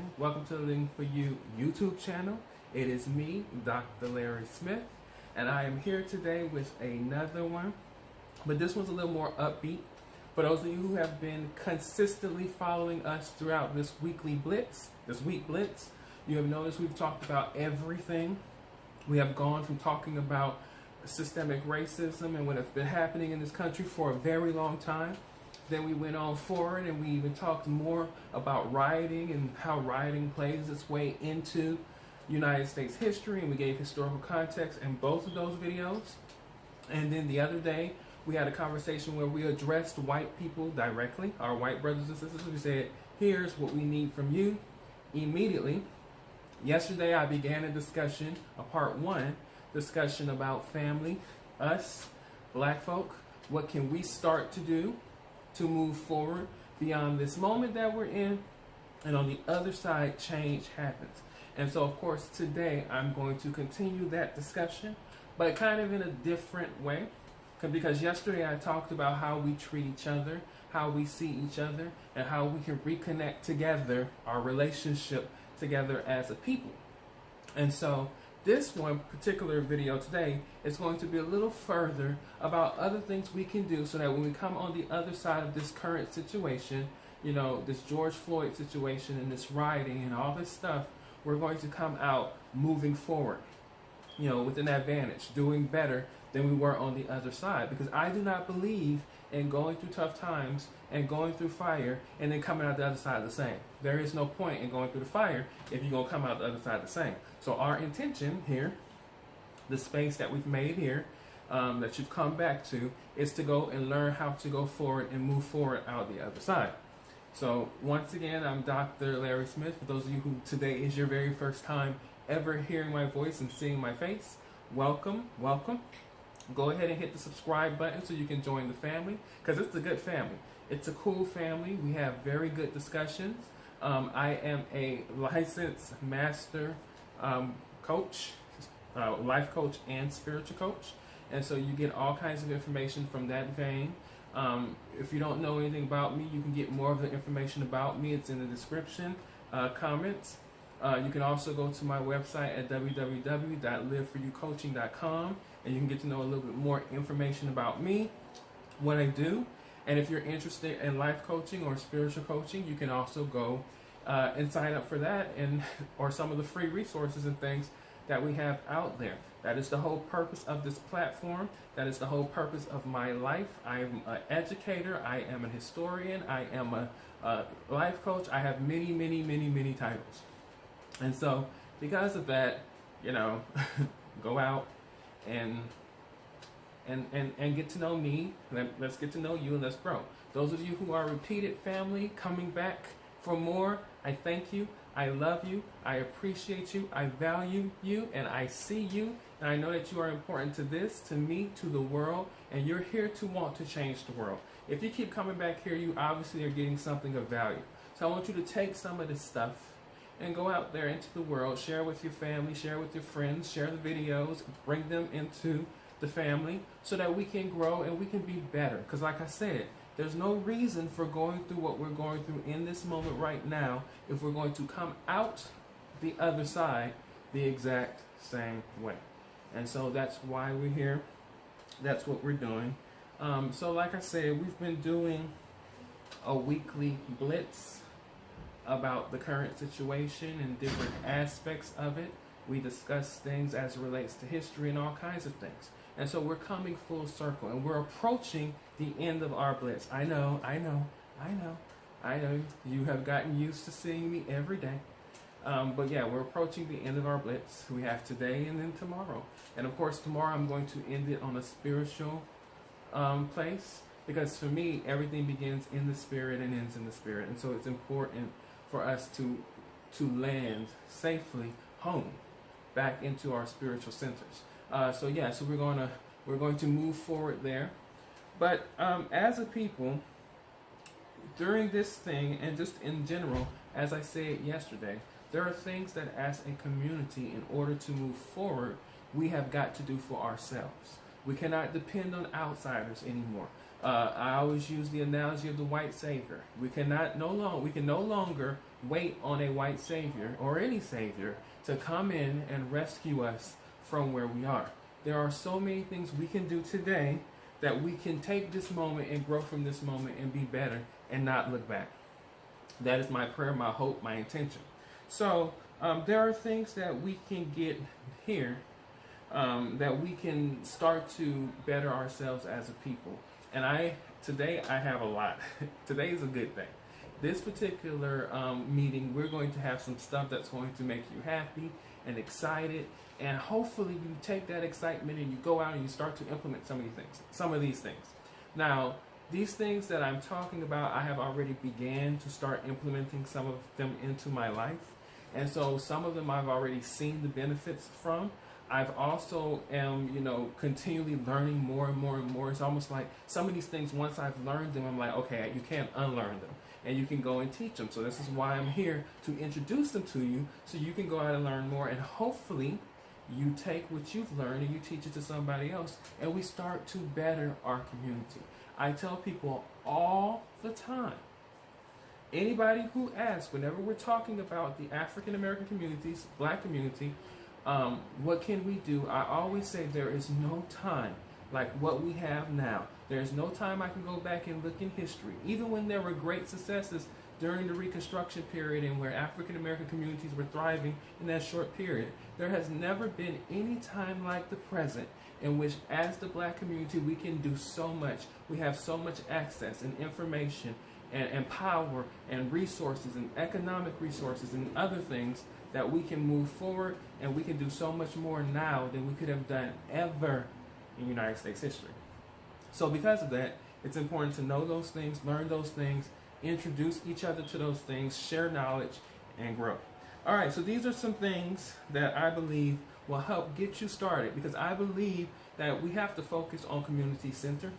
morning. Welcome to the Living For You YouTube channel. It is me, Dr. Larry Smith, and I am here today with another one, but this one's a little more upbeat. For those of you who have been consistently following us throughout this week blitz, you have noticed we've talked about everything. We have gone from talking about systemic racism and what has been happening in this country for a very long time. Then we went on forward and we even talked more about rioting and how rioting plays its way into United States history, and we gave historical context in both of those videos. And then the other day, we had a conversation where we addressed white people directly, our white brothers and sisters. We said, here's what we need from you immediately. Yesterday, I began a discussion, a part one discussion about family, us, black folk. What can we start to do to move forward beyond this moment that we're in? And on the other side, change happens. And so, of course, today I'm going to continue that discussion, but kind of in a different way. Because yesterday I talked about how we treat each other, how we see each other, and how we can reconnect together, our relationship together as a people. And so this one particular video today is going to be a little further about other things we can do so that when we come on the other side of this current situation, you know, this George Floyd situation and this rioting and all this stuff, we're going to come out moving forward, you know, with an advantage, doing better than we were on the other side. Because I do not believe in going through tough times and going through fire and then coming out the other side the same. There is no point in going through the fire if you're going to come out the other side the same. So our intention here, the space that we've made here, that you've come back to, is to go and learn how to go forward and move forward out the other side. So once again, I'm Dr. Larry Smith. For those of you who today is your very first time ever hearing my voice and seeing my face, welcome, welcome. Go ahead and hit the subscribe button so you can join the family, because it's a good family. It's a cool family. We have very good discussions. I am a licensed master coach, life coach and spiritual coach. And so you get all kinds of information from that vein. If you don't know anything about me, you can get more of the information about me. It's in the description, comments. You can also go to my website at www.liveforyoucoaching.com, and you can get to know a little bit more information about me, what I do. And if you're interested in life coaching or spiritual coaching, you can also go and sign up for that, and or some of the free resources and things that we have out there. That is the whole purpose of this platform. That is the whole purpose of my life. I am an educator. I am a historian. I am a life coach. I have many, many, many, many titles. And so because of that, you know, go out and get to know me. Let's get to know you and let's grow. Those of you who are repeated family coming back for more, I thank you. I love you. I appreciate you. I value you, and I see you. And I know that you are important to this, to me, to the world, and you're here to want to change the world. If you keep coming back here, you obviously are getting something of value. So I want you to take some of this stuff and go out there into the world, share with your family, share with your friends, share the videos, bring them into the family so that we can grow and we can be better. Because like I said, there's no reason for going through what we're going through in this moment right now if we're going to come out the other side the exact same way. And so that's why we're here. That's what we're doing. So like I said, we've been doing a weekly blitz about the current situation and different aspects of it. We discuss things as it relates to history and all kinds of things. And so we're coming full circle, and we're approaching the end of our blitz. I know. You have gotten used to seeing me every day. But yeah, we're approaching the end of our blitz. We have today and then tomorrow. And of course, tomorrow I'm going to end it on a spiritual place, because for me, everything begins in the spirit and ends in the spirit. And so it's important for us to land safely home back into our spiritual centers. So we're going to move forward there. But as a people, during this thing and just in general, as I said yesterday, there are things that as a community, in order to move forward, we have got to do for ourselves. We cannot depend on outsiders anymore. I always use the analogy of the white savior. We can no longer wait on a white savior or any savior to come in and rescue us from where we are. There are so many things we can do today that we can take this moment and grow from this moment and be better and not look back. That is my prayer, my hope, my intention. So there are things that we can get here that we can start to better ourselves as a people. And today I have a lot. Today is a good thing. This particular meeting, we're going to have some stuff that's going to make you happy and excited. And hopefully you take that excitement and you go out and you start to implement some of these things. Now, these things that I'm talking about, I have already began to start implementing some of them into my life. And so some of them I've already seen the benefits from. I've also continually learning more and more and more. It's almost like some of these things, once I've learned them, I'm like, okay, you can't unlearn them. And you can go and teach them. So this is why I'm here, to introduce them to you so you can go out and learn more. And hopefully you take what you've learned and you teach it to somebody else. And we start to better our community. I tell people all the time, anybody who asks, whenever we're talking about the African American communities, black community, what can we do? I always say there is no time like what we have now. There's no time I can go back and look in history. Even when there were great successes during the Reconstruction period and where African American communities were thriving in that short period, there has never been any time like the present in which, as the black community, we can do so much. We have so much access and information and power and resources and economic resources and other things that we can move forward, and we can do so much more now than we could have done ever in United States history. So because of that, it's important to know those things, learn those things, introduce each other to those things, share knowledge, and grow. All right, so these are some things that I believe will help get you started, because I believe that we have to focus on community center.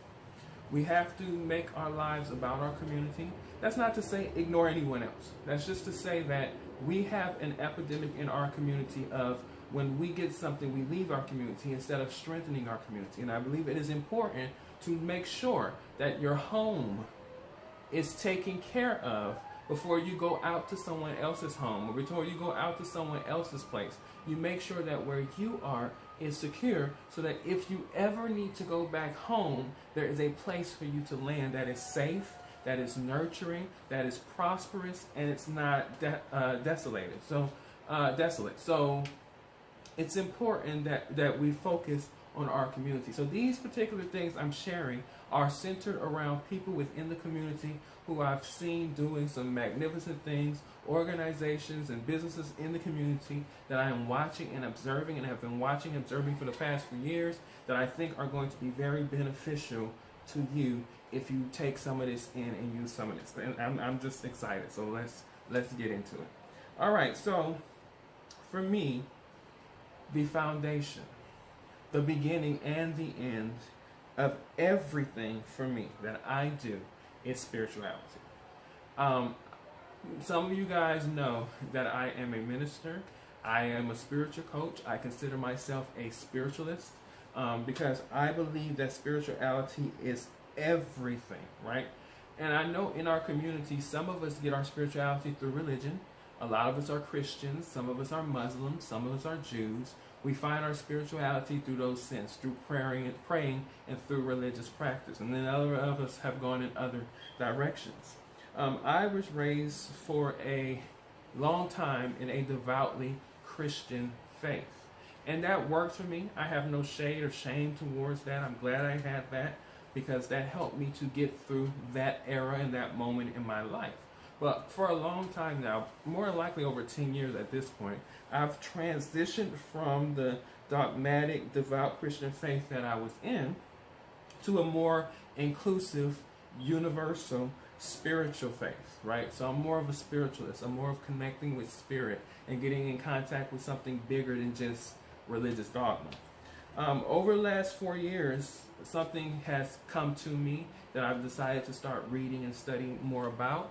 We have to make our lives about our community. That's not to say ignore anyone else. That's just to say that we have an epidemic in our community of when we get something, we leave our community instead of strengthening our community. And I believe it is important to make sure that your home is taken care of before you go out to someone else's home or before you go out to someone else's place. You make sure that where you are is secure, so that if you ever need to go back home, there is a place for you to land that is safe, that is nurturing, that is prosperous, and it's not desolate. So it's important that we focus on our community. So these particular things I'm sharing are centered around people within the community who I've seen doing some magnificent things, organizations and businesses in the community that I am watching and observing and have been watching and observing for the past few years, that I think are going to be very beneficial to you if you take some of this in and use some of this. And I'm just excited. So let's get into it. All right. So for me, the foundation, the beginning and the end of everything for me that I do is spirituality. Some of you guys know that I am a minister. I am a spiritual coach. I consider myself a spiritualist because I believe that spirituality is everything, right? And I know in our community, some of us get our spirituality through religion. A lot of us are Christians. Some of us are Muslims. Some of us are Jews. We find our spirituality through those sins, through praying and through religious practice. And then other of us have gone in other directions. I was raised for a long time in a devoutly Christian faith. And that worked for me. I have no shade or shame towards that. I'm glad I had that, because that helped me to get through that era and that moment in my life. But for a long time now, more likely over 10 years at this point, I've transitioned from the dogmatic, devout Christian faith that I was in to a more inclusive, universal, spiritual faith, right? So I'm more of a spiritualist. I'm more of connecting with spirit and getting in contact with something bigger than just religious dogma. Over the last 4 years, something has come to me that I've decided to start reading and studying more about.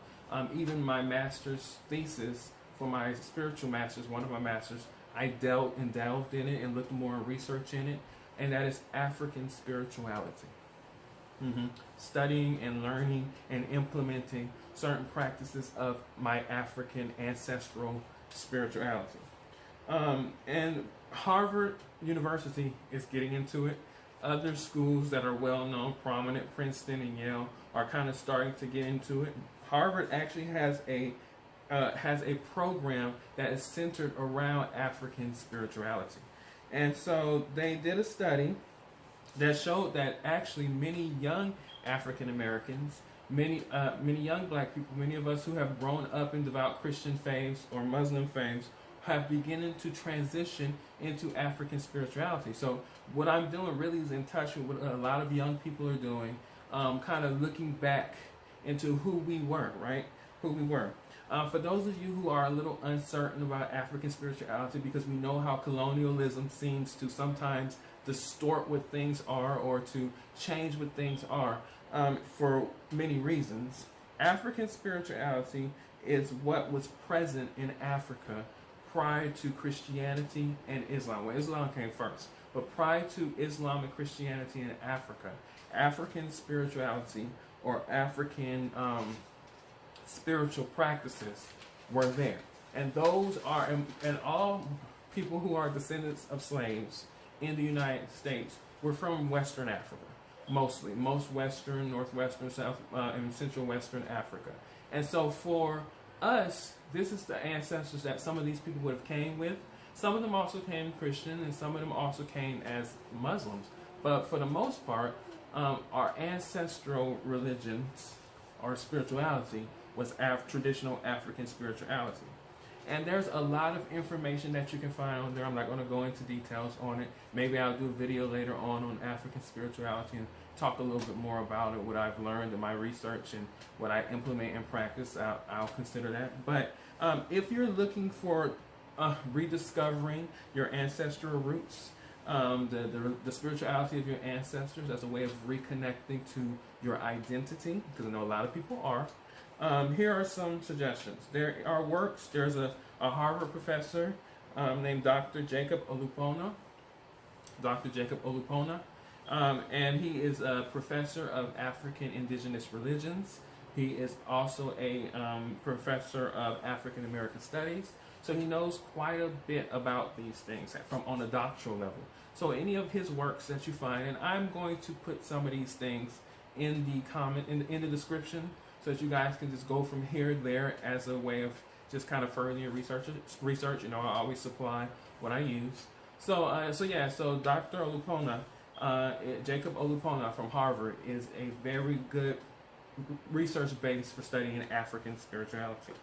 Even my master's thesis for my spiritual master's, one of my masters, I delved in it and looked more research in it, and that is African spirituality. studying and learning and implementing certain practices of my African ancestral spirituality. And Harvard University is getting into it. Other schools that are well known, prominent, Princeton and Yale, are kind of starting to get into it. Harvard actually has a program that is centered around African spirituality. And so they did a study that showed that actually many young African Americans, many young black people, many of us who have grown up in devout Christian faiths or Muslim faiths, have beginning to transition into African spirituality. So what I'm doing really is in touch with what a lot of young people are doing, kind of looking back into who we were, right? Who we were. For those of you who are a little uncertain about African spirituality, because we know how colonialism seems to sometimes distort what things are or to change what things are for many reasons, African spirituality is what was present in Africa prior to Christianity and Islam. Well, Islam came first, but prior to Islam and Christianity in Africa, African spirituality or African spiritual practices were there. And those are, and all people who are descendants of slaves in the United States were from Western Africa, mostly. Most Western, Northwestern, South, and Central Western Africa. And so for us, this is the ancestors that some of these people would have came with. Some of them also came Christian, and some of them also came as Muslims. But for the most part, our ancestral religions or spirituality was traditional African spirituality. And there's a lot of information that you can find on there. I'm not going to go into details on it. Maybe I'll do a video later on African spirituality and talk a little bit more about it, what I've learned in my research and what I implement and practice. I'll consider that. But if you're looking for rediscovering your ancestral roots, the spirituality of your ancestors as a way of reconnecting to your identity, because I know a lot of people are, here are some suggestions. There are works. There's a Harvard professor named Dr. Jacob Olupona. Dr. Jacob Olupona. And he is a professor of African indigenous religions. He is also a professor of African American studies. So he knows quite a bit about these things from on a doctoral level. So any of his works that you find, and I'm going to put some of these things in the comment in the description, so that you guys can just go from here to there as a way of just kind of furthering your research. You know, I always supply what I use. So Dr. Olupona, Jacob Olupona from Harvard, is a very good research base for studying African spirituality.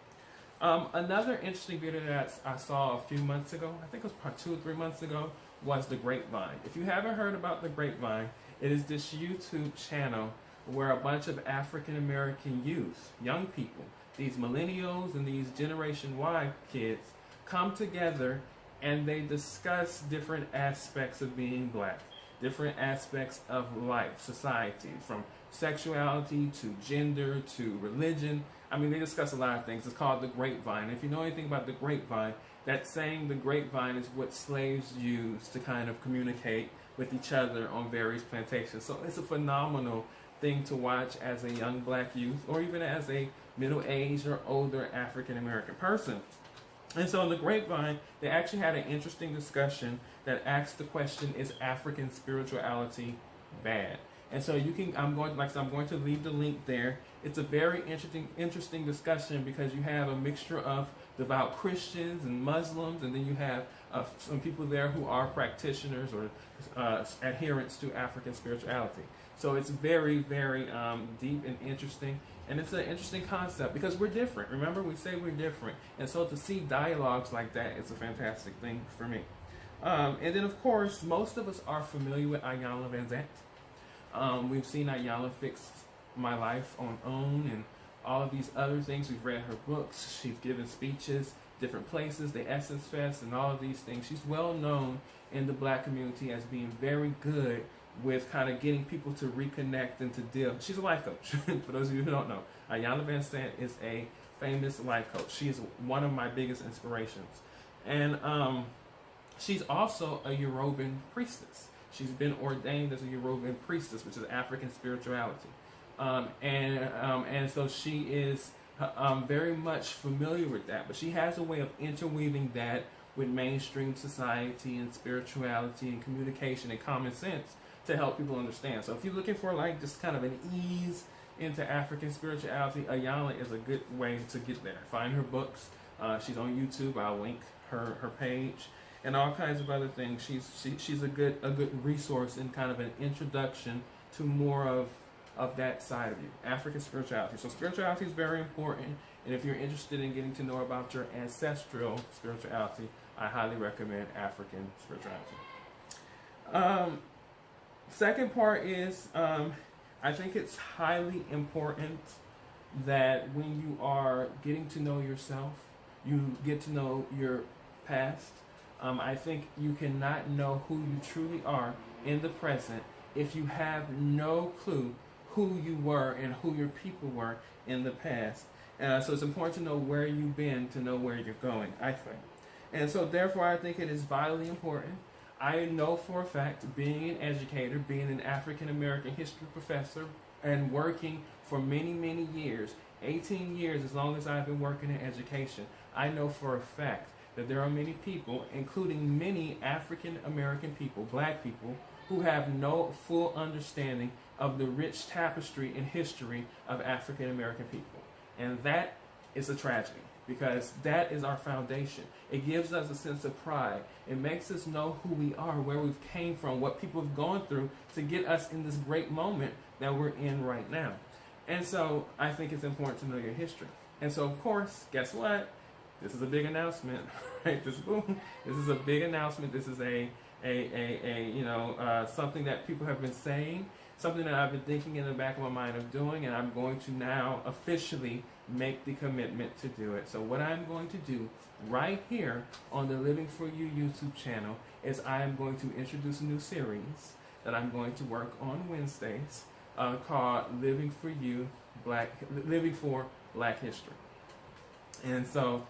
Another interesting video that I saw a few months ago, I think it was probably 2 or 3 months ago, was The Grapevine. If you haven't heard about The Grapevine, it is this YouTube channel where a bunch of African American youth, young people, these millennials and these Generation Y kids, come together and they discuss different aspects of being black, different aspects of life, society, from sexuality to gender to religion. I mean, they discuss a lot of things. It's called The Grapevine. If you know anything about The Grapevine, that saying the grapevine is what slaves used to kind of communicate with each other on various plantations. So it's a phenomenal thing to watch as a young black youth, or even as a middle-aged or older African American person. And so in The Grapevine, they actually had an interesting discussion that asked the question, is African spirituality bad? And so you can, I'm going to leave the link there. It's a very interesting discussion because you have a mixture of devout Christians and Muslims, and then you have some people there who are practitioners or adherents to African spirituality. So it's very, very deep and interesting. And it's an interesting concept because we're different. Remember, we say we're different. And so to see dialogues like that is a fantastic thing for me. And then, of course, most of us are familiar with Iyanla Vanzant. We've seen Iyanla Fix My Life on OWN and all of these other things. We've read her books. She's given speeches, different places, the Essence Fest, and all of these things. She's well known in the black community as being very good with kind of getting people to reconnect and to deal. She's a life coach, for those of you who don't know. Iyanla Vanzant is a famous life coach. She is one of my biggest inspirations. And she's also a Yoruban priestess. She's been ordained as a Yoruban priestess, which is African spirituality. And so she is very much familiar with that, but she has a way of interweaving that with mainstream society and spirituality and communication and common sense to help people understand. So if you're looking for like just kind of an ease into African spirituality, Ayala is a good way to get there. Find her books. She's on YouTube. I'll link her page and all kinds of other things. She's a good resource and kind of an introduction to more of that side of you, African spirituality. So spirituality is very important, and if you're interested in getting to know about your ancestral spirituality, I highly recommend African spirituality. Second part is, I think it's highly important that when you are getting to know yourself, you get to know your past. I think you cannot know who you truly are in the present if you have no clue who you were and who your people were in the past. So it's important to know where you've been to know where you're going, I think. And so therefore I think it is vitally important. I know for a fact, being an educator, being an African American history professor, and working for many, many years, 18 years as long as I've been working in education, I know for a fact that there are many people, including many African American people, black people, who have no full understanding of the rich tapestry and history of African American people. And that is a tragedy, because that is our foundation. It gives us a sense of pride. It makes us know who we are, where we've came from, what people have gone through to get us in this great moment that we're in right now. And so I think it's important to know your history. And so, of course, guess what? This is a big announcement, right? This is a big announcement. This is something that people have been saying, something that I've been thinking in the back of my mind of doing, and I'm going to now officially make the commitment to do it. So what I'm going to do right here on the Living For You YouTube channel is I am going to introduce a new series that I'm going to work on Wednesdays called Living For Black History. And so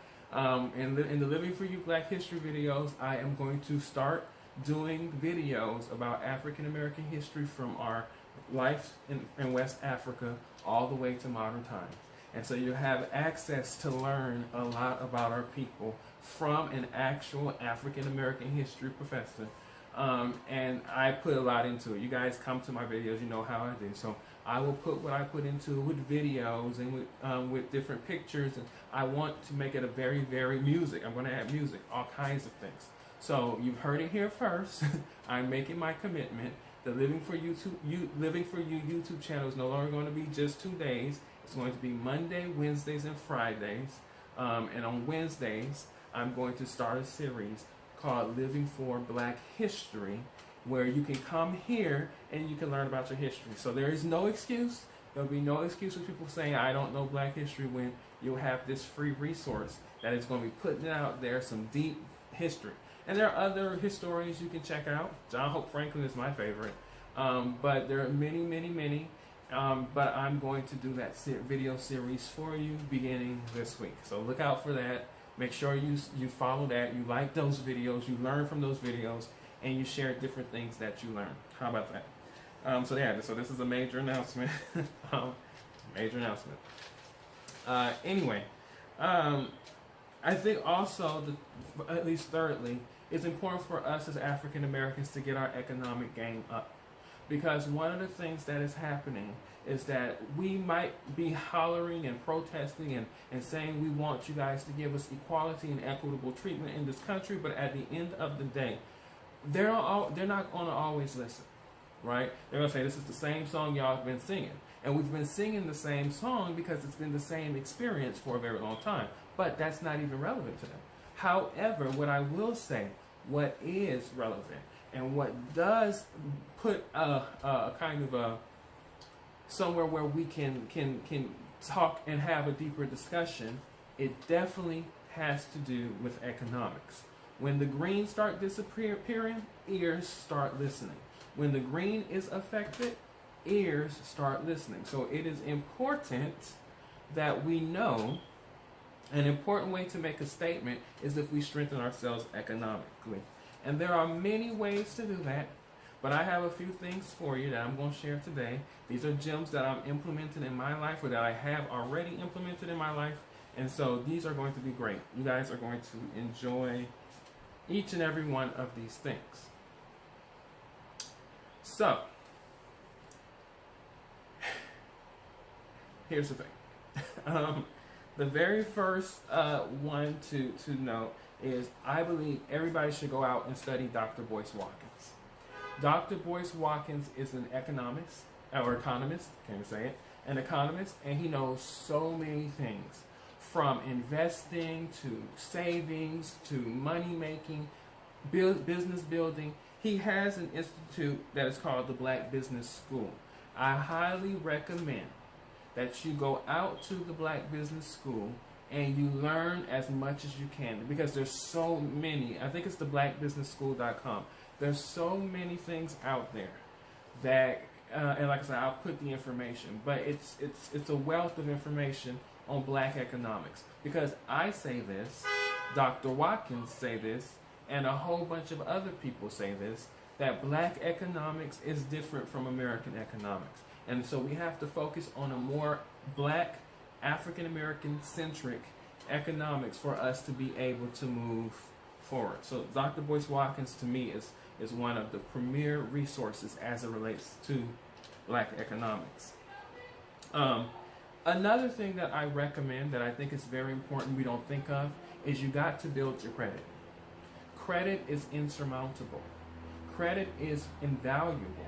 in the Living For You Black History videos, I am going to start doing videos about African American history from our life in West Africa all the way to modern times. And so you have access to learn a lot about our people from an actual African American history professor. And I put a lot into it. You guys come to my videos, you know how I do. So I will put what I put into it with videos and with different pictures. And I want to make it a very, very music. I'm going to add music, all kinds of things. So you've heard it here first. I'm making my commitment. The Living For You YouTube channel is no longer going to be just 2 days. It's going to be Monday, Wednesdays, and Fridays. And on Wednesdays, I'm going to start a series called Living For Black History, where you can come here and you can learn about your history. So there is no excuse. There'll be no excuse for people saying, I don't know Black history, when you'll have this free resource that is going to be putting out there some deep history. And there are other historians you can check out. John Hope Franklin is my favorite. But there are many, many, many. But I'm going to do that video series for you beginning this week. So look out for that. Make sure you follow that. You like those videos. You learn from those videos. And you share different things that you learn. How about that? So this is a major announcement. Major announcement. Anyway. I think also, at least thirdly, it's important for us as African Americans to get our economic game up. Because one of the things that is happening is that we might be hollering and protesting and saying we want you guys to give us equality and equitable treatment in this country, but at the end of the day, they're not going to always listen, right? They're going to say, this is the same song y'all have been singing. And we've been singing the same song because it's been the same experience for a very long time. But that's not even relevant to them. However, what I will say, what is relevant and what does put a kind of a somewhere where we can talk and have a deeper discussion, it definitely has to do with economics. When the green start disappearing, ears start listening. When the green is affected, ears start listening. So it is important that we know. An important way to make a statement is if we strengthen ourselves economically. And there are many ways to do that, But I have a few things for you that I'm going to share today. These are gems that I'm implementing in my life or that I have already implemented in my life. And so these are going to be great. You guys are going to enjoy each and every one of these things. So, here's the thing. The very first one to note is I believe everybody should go out and study Dr. Boyce Watkins. Dr. Boyce Watkins is an economist, can't even say it, an economist, and he knows so many things, from investing to savings to money making, business building. He has an institute that is called the Black Business School. I highly recommend that you go out to the Black Business School and you learn as much as you can, because there's so many. I think it's the blackbusinessschool.com. There's so many things out there that, and like I said, I'll put the information, but it's a wealth of information on black economics. Because I say this, Dr. Watkins say this, and a whole bunch of other people say this, that black economics is different from American economics. And so we have to focus on a more black, African-American centric economics for us to be able to move forward. So Dr. Boyce Watkins, to me, is one of the premier resources as it relates to black economics. Another thing that I recommend that I think is very important we don't think of is you got to build your credit. Credit is insurmountable. Credit is invaluable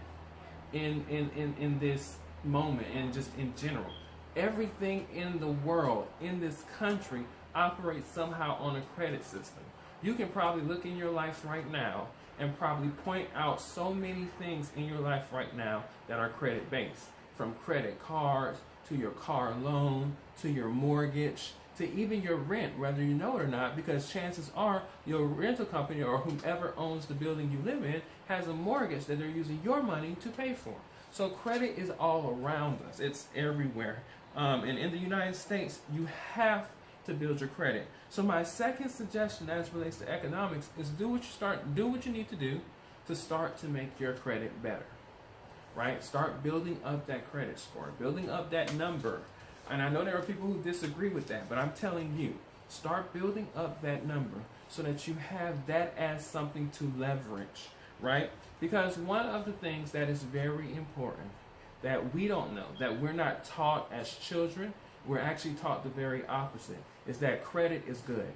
in this moment and just in general. Everything in the world, in this country, operates somehow on a credit system. You can probably look in your life right now and probably point out so many things in your life right now that are credit based, from credit cards to your car loan to your mortgage to even your rent, whether you know it or not, because chances are your rental company or whomever owns the building you live in has a mortgage that they're using your money to pay for. So credit is all around us. It's everywhere. And in the United States, you have to build your credit. So my second suggestion as it relates to economics is do what you need to do to start to make your credit better. Right? Start building up that credit score, building up that number. And I know there are people who disagree with that, but I'm telling you, start building up that number so that you have that as something to leverage, right? Because one of the things that is very important that we don't know, that we're not taught as children, we're actually taught the very opposite, is that credit is good.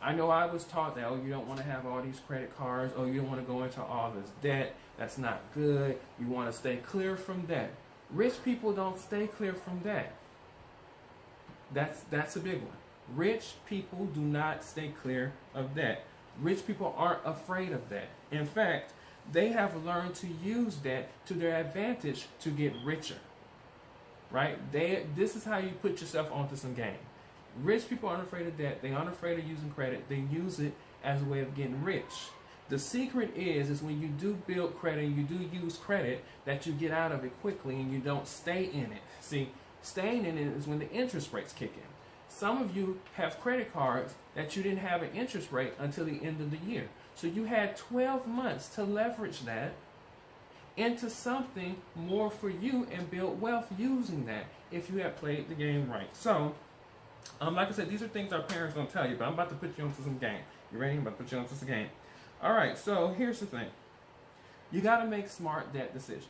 I know I was taught that, oh, you don't want to have all these credit cards, oh, you don't want to go into all this debt, that's not good, you want to stay clear from debt. Rich people don't stay clear from debt. That's a big one. Rich people do not stay clear of debt. Rich people aren't afraid of debt. In fact, they have learned to use debt to their advantage to get richer. Right? This is how you put yourself onto some game. Rich people aren't afraid of debt. They aren't afraid of using credit. They use it as a way of getting rich. The secret is when you do build credit and you do use credit, that you get out of it quickly and you don't stay in it. See, staying in it is when the interest rates kick in. Some of you have credit cards that you didn't have an interest rate until the end of the year. So you had 12 months to leverage that into something more for you and build wealth using that if you have played the game right. So, like I said, these are things our parents don't tell you, but I'm about to put you onto some game. You ready? I'm about to put you onto some game. All right, so here's the thing. You got to make smart debt decisions.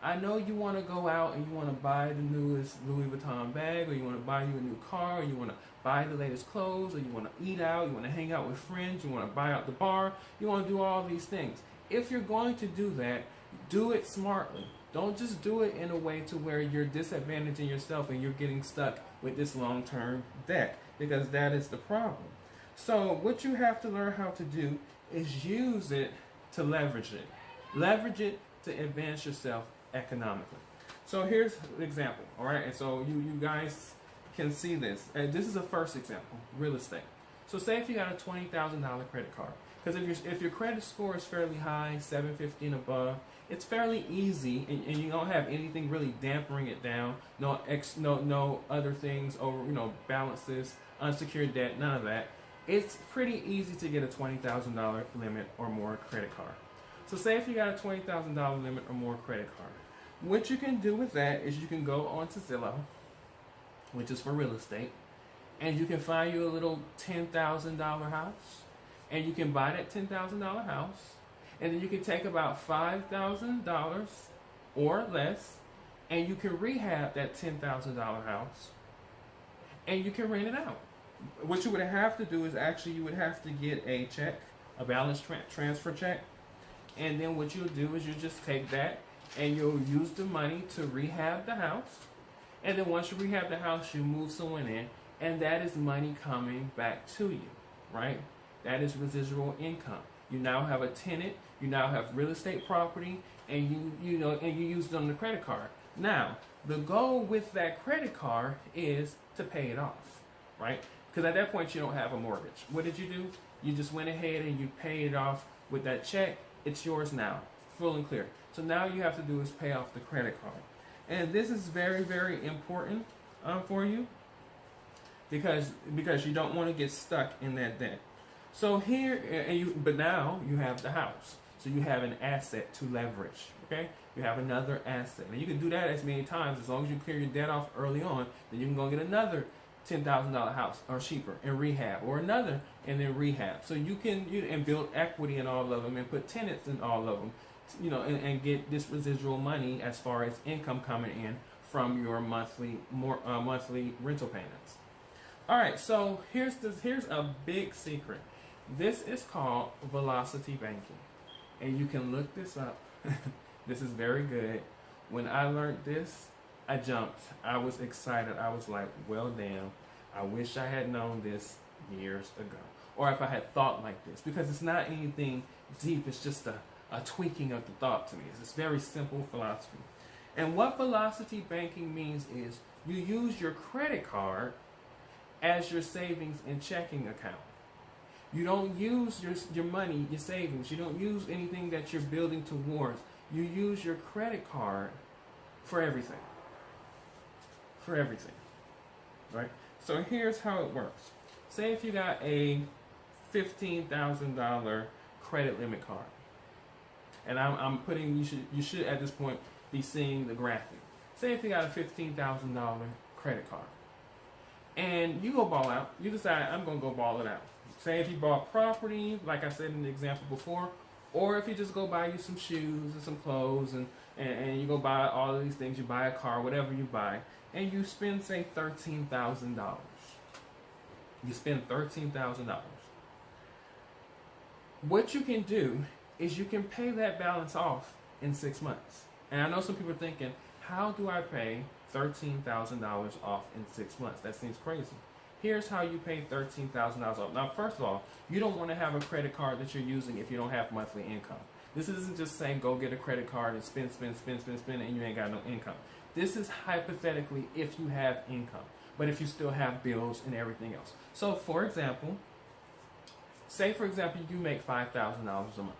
I know you want to go out and you want to buy the newest Louis Vuitton bag, or you want to buy you a new car, or you want to buy the latest clothes, or you want to eat out, you want to hang out with friends, you want to buy out the bar, you want to do all these things. If you're going to do that, do it smartly. Don't just do it in a way to where you're disadvantaging yourself and you're getting stuck with this long-term debt, because that is the problem. So what you have to learn how to do is use it to leverage it. Leverage it to advance yourself economically. So here's an example, all right? And so you guys can see this. This is a first example, real estate. So say if you got a $20,000 credit card, because if your credit score is fairly high, 750 and above, it's fairly easy, and you don't have anything really dampering it down. No other things over, balances, unsecured debt, none of that. It's pretty easy to get a $20,000 limit or more credit card. So say if you got a $20,000 limit or more credit card, what you can do with that is you can go onto Zillow, which is for real estate, and you can find you a little $10,000 house, and you can buy that $10,000 house, and then you can take about $5,000 or less, and you can rehab that $10,000 house, and you can rent it out. What you would have to do is actually you would have to get a check, a balance transfer check, and then what you'll do is you just take that and you'll use the money to rehab the house, and then once you rehab the house, you move someone in, and that is money coming back to you, right? That is residual income. You now have a tenant, you now have real estate property, and you use it on the credit card. Now, the goal with that credit card is to pay it off, right? Because at that point you don't have a mortgage. What did you do? You just went ahead and you paid it off with that check. It's yours now, full and clear. So now you have to do is pay off the credit card. And this is very, very important for you because you don't want to get stuck in that debt. So here, but now you have the house. So you have an asset to leverage, okay? You have another asset. And you can do that as many times. As long as you clear your debt off early on, then you can go get another $10,000 house or cheaper and rehab, or another and then rehab. So you can and build equity in all of them and put tenants in all of them, and get this residual money as far as income coming in from your monthly rental payments. All right, so here's a big secret. This is called velocity banking, and you can look this up. This is very good. When I learned this, I jumped. I was excited. I was like, well, damn, I wish I had known this years ago. Or if I had thought like this, because it's not anything deep. It's just a tweaking of the thought to me. It's very simple philosophy. And what velocity banking means is you use your credit card as your savings and checking account. You don't use your money, your savings. You don't use anything that you're building towards. You use your credit card for everything. For everything, right? So here's how it works. Say if you got a $15,000 credit limit card, and I'm putting, you should at this point be seeing the graphic. Say if you got a $15,000 credit card, and you go ball out. You decide I'm gonna go ball it out. Say if you bought property, like I said in the example before, or if you just go buy you some shoes and some clothes, and you go buy all of these things, you buy a car, whatever you buy, and you spend, say, $13,000. You spend $13,000. What you can do is you can pay that balance off in 6 months. And I know some people are thinking, how do I pay $13,000 off in 6 months? That seems crazy. Here's how you pay $13,000 off. Now, first of all, you don't want to have a credit card that you're using if you don't have monthly income. This isn't just saying go get a credit card and spend, and you ain't got no income. This is hypothetically if you have income, but if you still have bills and everything else. So, for example, say for example you make $5,000 a month,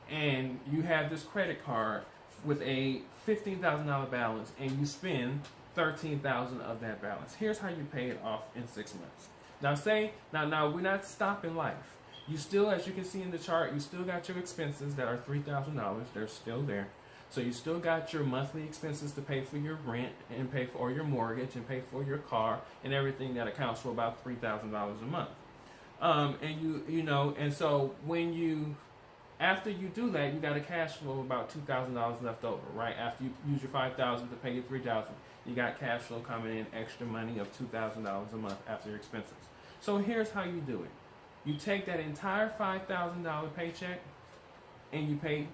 and you have this credit card with a $15,000 balance, and you spend $13,000 of that balance. Here's how you pay it off in 6 months. Now we're not stopping life. You still, as you can see in the chart, you still got your expenses that are $3,000. They're still there. So you still got your monthly expenses to pay for your rent and pay for your mortgage and pay for your car and everything that accounts for about $3,000 a month. And so after you do that, you got a cash flow of about $2,000 left over, right? After you use your $5,000 to pay your $3,000, you got cash flow coming in, extra money of $2,000 a month after your expenses. So here's how you do it. You take that entire $5,000 paycheck and you pay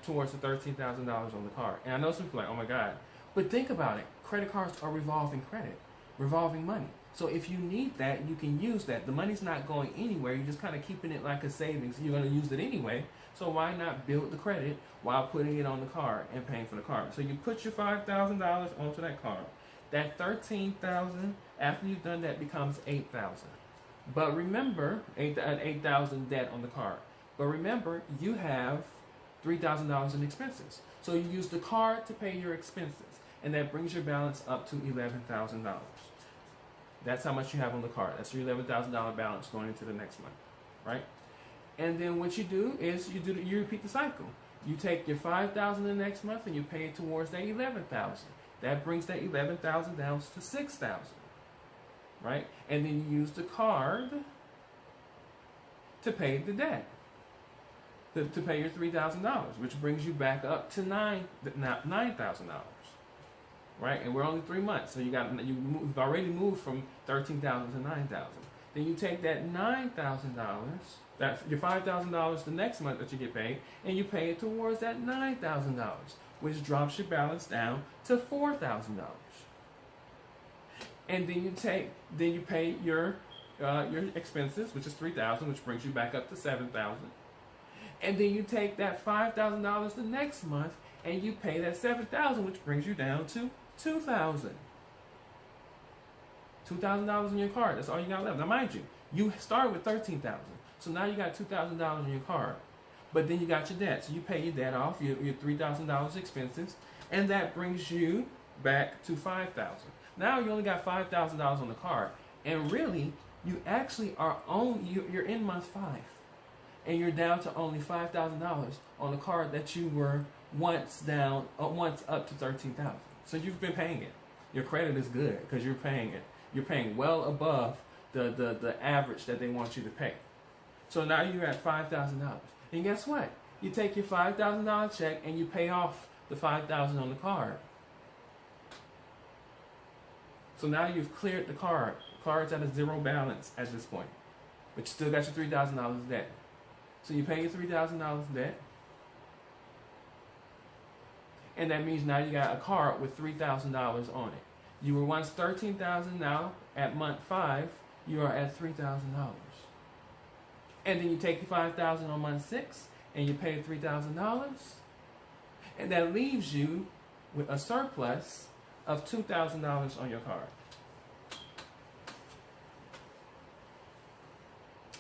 towards the $13,000 on the card. And I know some people are like, oh my God. But think about it. Credit cards are revolving credit, revolving money. So if you need that, you can use that. The money's not going anywhere. You're just kind of keeping it like a savings. You're going to use it anyway. So why not build the credit while putting it on the card and paying for the card? So you put your $5,000 onto that card. That $13,000, after you've done that, becomes $8,000. But remember, $8,000 debt on the card. But remember, you have $3,000 in expenses. So you use the card to pay your expenses, and that brings your balance up to $11,000. That's how much you have on the card. That's your $11,000 balance going into the next month, right? And then what you do is you repeat the cycle. You take your $5,000 the next month and you pay it towards that $11,000. That brings that $11,000 down to $6,000, right? And then you use the card to pay the debt, to pay your $3,000, which brings you back up to $9,000, right? And we're only 3 months, so you've already moved from $13,000 to $9,000. Then you take that $9,000, that's your $5,000 the next month that you get paid, and you pay it towards that $9,000, which drops your balance down to $4,000. And then you pay your expenses, which is $3,000, which brings you back up to $7,000. And then you take that $5,000 the next month and you pay that $7,000, which brings you down to $2,000. $2,000 in your card. That's all you got left. Now, mind you, you started with $13,000, so now you got $2,000 in your card. But then you got your debt, so you pay your debt off, your $3,000 expenses, and that brings you back to $5,000. Now you only got $5,000 on the card, and really, you actually you're in month 5, and you're down to only $5,000 on the card that you were once up to $13,000. So you've been paying it. Your credit is good because you're paying it. You're paying well above the average that they want you to pay. So now you're at $5,000. And guess what? You take your $5,000 check and you pay off the $5,000 on the card. So now you've cleared the card. The card's at a zero balance at this point. But you still got your $3,000 debt. So you pay your $3,000 debt. And that means now you got a card with $3,000 on it. You were once $13,000, now at month 5, you are at $3,000. And then you take your $5,000 on month 6 and you pay $3,000. And that leaves you with a surplus of $2,000 on your card.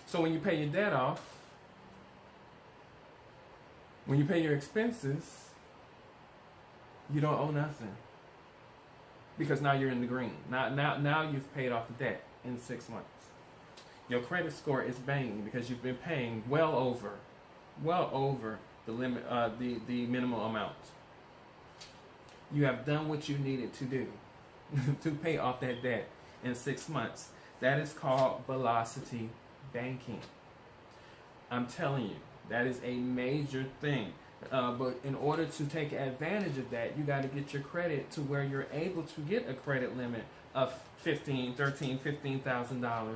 So when you pay your debt off, when you pay your expenses, you don't owe nothing. Because now you're in the green. Now you've paid off the debt in 6 months. Your credit score is banging because you've been paying well over the limit, the minimum amount. You have done what you needed to do to pay off that debt in 6 months. That is called velocity banking. I'm telling you, that is a major thing. But in order to take advantage of that, you got to get your credit to where you're able to get a credit limit of $15,000,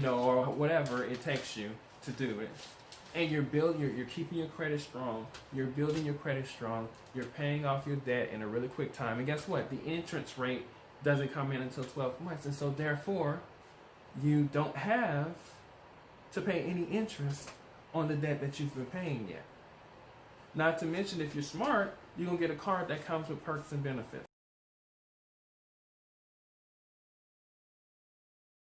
or whatever it takes you to do it. And you're keeping your credit strong. You're building your credit strong. You're paying off your debt in a really quick time. And guess what? The interest rate doesn't come in until 12 months. And so therefore, you don't have to pay any interest on the debt that you've been paying yet. Not to mention, if you're smart, you're going to get a card that comes with perks and benefits.